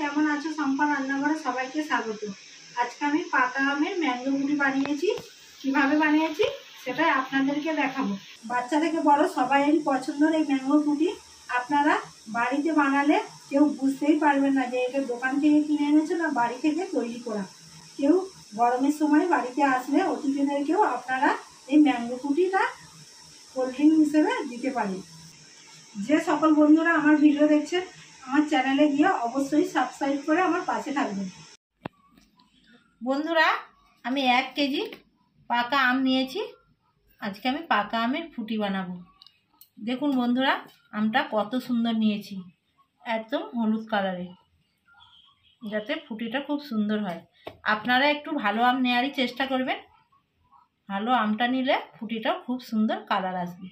কেমন আছো? সম্পা রান্নাঘরে সবাইকে স্বাগত। আজকে আমি পাকা আমের ম্যাঙ্গো মুড়ি বানিয়েছি। কিভাবে বানিয়েছি সেটাই আপনাদেরকে দেখাবো। বাচ্চা থেকে বড় সবাইয়েরই পছন্দের এই ম্যাঙ্গো মুড়ি আপনারা বাড়িতে বানালে কেউ বুঝতেই পারবেন না যে এটা দোকান থেকে কিনে এনেছে না বাড়ি থেকে তৈরি করা। কেউ গরমের সময় বাড়িতে আসলে অতিথিদেরকেও আপনারা এই ম্যাঙ্গো মুড়িটা কোল্ড ড্রিঙ্ক হিসেবে দিতে পারেন। যে সকল বন্ধুরা আমার ভিডিও দেখছেন আমার চ্যানেলে গিয়ে অবশ্যই সাবস্ক্রাইব করে আমার পাশে থাকবেন। বন্ধুরা, আমি 1 কেজি পাকা আম নিয়েছি। আজকে আমি পাকা আমের ফুটি বানাবো। দেখুন বন্ধুরা, আমটা কত সুন্দর নিয়েছি, একদম হলুদ কালারে, যাতে ফুটিটা খুব সুন্দর হয়। আপনারা একটু ভালো আম নেওয়ারই চেষ্টা করবেন। ভালো আমটা নিলে ফুটিটাও খুব সুন্দর কালার আসবে।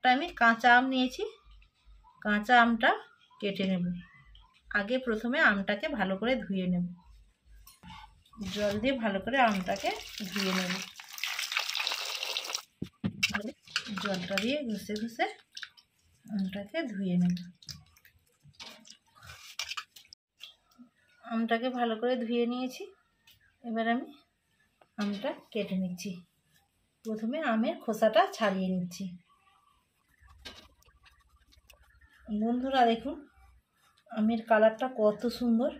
আমি কাঁচা আম নিয়েছি। কাঁচা আমটা কেটে নেব। আগে প্রথমে আমটাকে ভালো করে ধুয়ে নেব। জল দিয়ে ভালো করে আমটাকে ধুয়ে নেব। জলটা দিয়ে ঘষে ঘষে আমটাকে ধুয়ে নেব। আমটাকে ভালো করে ধুয়ে নিয়েছি। এবার আমি আমটা কেটে নিচ্ছি। প্রথমে আমের খোসাটা ছাড়িয়ে নিচ্ছি। বন্ধুরা দেখুন, আমের কালারটা কত সুন্দর।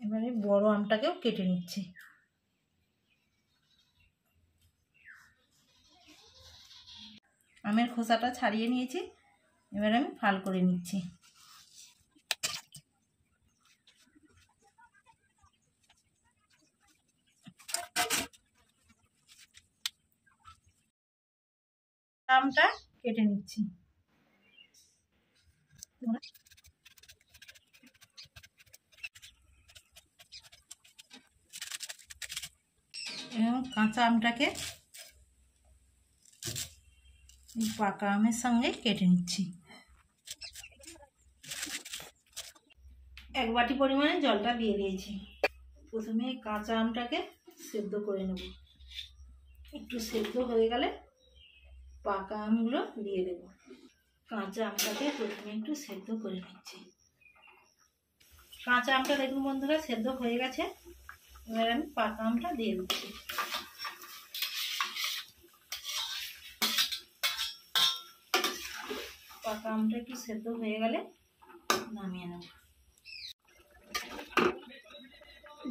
এবারে বড় আমটাকেও কেটে নিচ্ছি। আমের খোসাটা ছাড়িয়ে নিয়েছি। এবার আমি ফাল করে নিচ্ছি। আমটা কেটে নিচ্ছি। এবং কাঁচা আমটাকে পাকা আমের সঙ্গে কেটে নিচ্ছি। 1 বাটি পরিমাণে জলটা দিয়ে দিয়েছি। প্রথমে কাঁচা আমটাকে সেদ্ধ করে নেব। একটু সেদ্ধ হয়ে গেলে পাকা আমগুলো দিয়ে দেব। কাঁচা আমটাকে প্রথমে একটু সেদ্ধ করে নিচ্ছি। কাঁচা আমটা দেখুন বন্ধুরা সেদ্ধ হয়ে গেছে। এবার আমি পাকা আমটা দিয়ে দিচ্ছি। পাকা আমটা একটু সেদ্ধ হয়ে গেলে নামিয়ে নেব।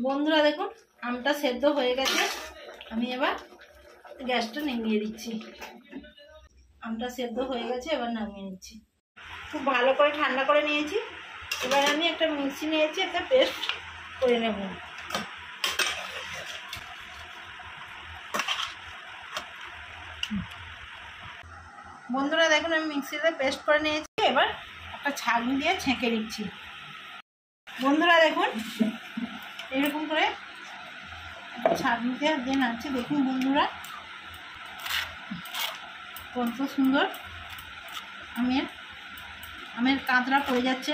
বন্ধুরা দেখুন, আমটা সেদ্ধ হয়ে গেছে। আমি এবার গ্যাসটা নিভিয়ে দিচ্ছি। আমটা সেদ্ধ হয়ে গেছে, এবার নামিয়ে নিচ্ছি। খুব ভালো করে ঠান্ডা করে নিয়েছি। এবার আমি একটা মিক্সি নিয়েছি, একটা পেস্ট করে নেব। বন্ধুরা দেখুন, আমি মিক্সিতে পেস্ট করে নিয়েছি। এবার একটা ছাঁকনি দিয়ে ছেঁকে নিচ্ছি। বন্ধুরা দেখুন, এরকম করে ছাঁকনিতে দিয়ে নাড়ছি। দেখুন বন্ধুরা কত সুন্দর আমের কাঁচরা পড়ে যাচ্ছে।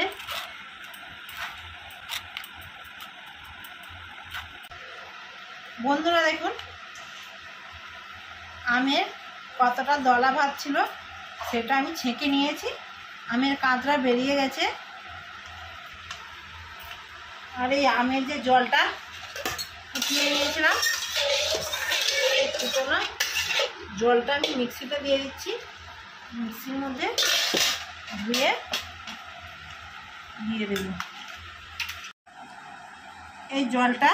বন্ধুরা দেখুন, আমের কতটা দলা ভাত ছিল সেটা আমি ছেঁকে নিয়েছি। আমের কাঁচরা বেরিয়ে গেছে। আর এই আমের যে জলটা ফুটিয়ে নিয়েছিলাম, এই ফুটোনো জলটা আমি মিক্সিতে দিয়ে দিচ্ছি। মিক্সির মধ্যে ধুয়ে দিয়ে দেব। এই জলটা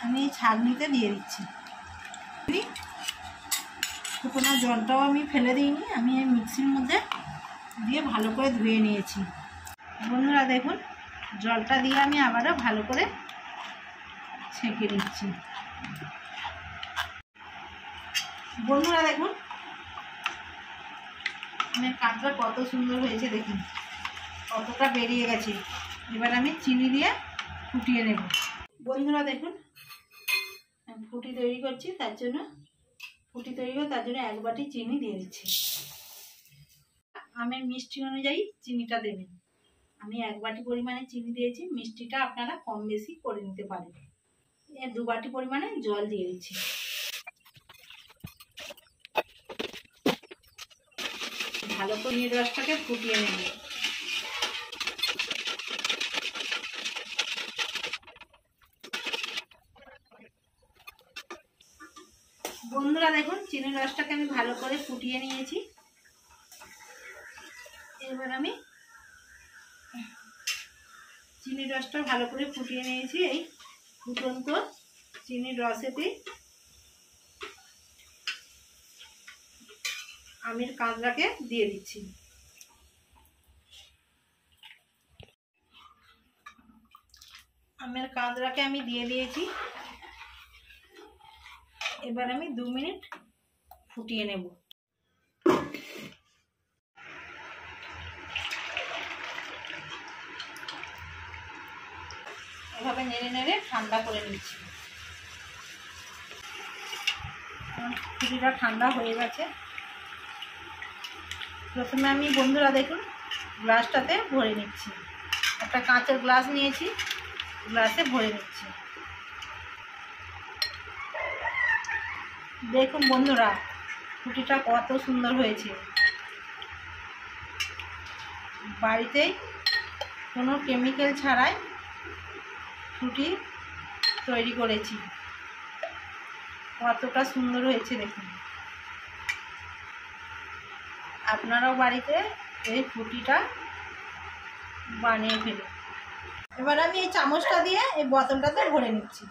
আমি ছাঁকনিতে দিয়ে দিচ্ছি। ফুটোনো জলটাও আমি ফেলে দিইনি, আমি এই মিক্সির মধ্যে দিয়ে ভালো করে ধুয়ে নিয়েছি। বন্ধুরা দেখুন, জলটা দিয়ে আমি আবারও ভালো করে ছেঁকে নিচ্ছি। বন্ধুরা দেখুন, আমের কাঁচরা কত সুন্দর হয়েছে। দেখুন কতটা বেরিয়ে গেছে। এবার আমি চিনি দিয়ে ফুটিয়ে নেব। বন্ধুরা দেখুন, আমি ফুটি তৈরি করছি, তার জন্য 1 বাটি চিনি দিয়ে দিচ্ছি। আমের মিষ্টি অনুযায়ী চিনিটা দেবেন। আমি 1 বাটি পরিমাণে চিনি দিয়েছি। মিষ্টিটা আপনারা কম বেশি করে নিতে পারেন। 2 বাটি পরিমাণে জল দিয়ে দিচ্ছি। ভালো করে চিনির রসটাকে ফুটিয়ে নেব। বন্ধুরা দেখুন চিনির রসটাকে আমি ভালো করে ফুটিয়ে নিয়েছি। এবার আমি চিনির রসটা ভালো করে ফুটিয়ে নিয়েছি। এই ফুটন্ত চিনির রসেতে আমের কাঁচরাকে দিয়ে দিচ্ছি। আমের কাঁচরাকে আমি দিয়ে দিয়েছি। এবার আমি 2 মিনিট ফুটিয়ে নেব। এভাবে নেড়ে নেড়ে ঠান্ডা করে নিচ্ছি। ফুটিটা ঠান্ডা হয়ে গেছে। প্রথমে আমি বন্ধুরা দেখুন গ্লাসটাতে ভরে নিচ্ছি। একটা কাঁচের গ্লাস নিয়েছি, গ্লাসে ভরে নিচ্ছি। দেখুন বন্ধুরা ফুটিটা কত সুন্দর হয়েছে। বাড়িতেই কোনো কেমিক্যাল ছাড়াই ফ্রুটি তৈরি করেছি। কতটা সুন্দর হয়েছে দেখুন। আপনারাও বাড়িতে এই ফ্রুটিটা বানিয়ে ফেলুন। এবার আমি এই চামচটা দিয়ে এই বোতলটাতে ভরে নিচ্ছি।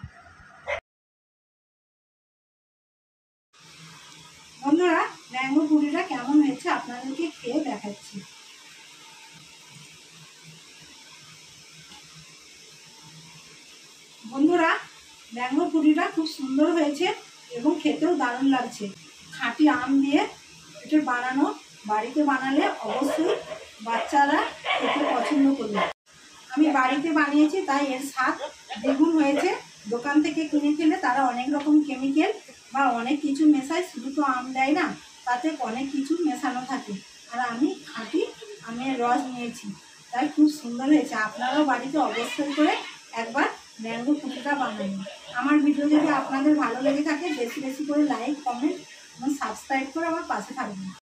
বন্ধুরা ম্যাঙ্গো ফ্রুটিটা কেমন হয়েছে আপনাদেরকে খেয়ে দেখাচ্ছি। বন্ধুরা ম্যাঙ্গো ফ্রুটিটা খুব সুন্দর হয়েছে এবং খেতেও দারুণ লাগছে। খাঁটি আম দিয়ে এটা বানানো, বাড়িতে বানালে অবশ্যই বাচ্চারা খেতে পছন্দ করবে। আমি বাড়িতে বানিয়েছি তাই এর স্বাদ দ্বিগুণ হয়েছে। দোকান থেকে কিনে খেলে তারা অনেক রকম কেমিক্যাল বা অনেক কিছু মেশায়, শুধু তো আম দেয় না, তাতে অনেক কিছু মেশানো থাকে। আর আমি খাঁটি আমের রস নিয়েছি তাই খুব সুন্দর হয়েছে। আপনারাও বাড়িতে অবশ্যই করে একবার ম্যাঙ্গো ফ্রুটিটা বানাবেন। আমার ভিডিও যদি আপনাদের ভালো লেগে থাকে বেশি বেশি করে লাইক, কমেন্ট এবং সাবস্ক্রাইব করে আমার পাশে থাকবেন।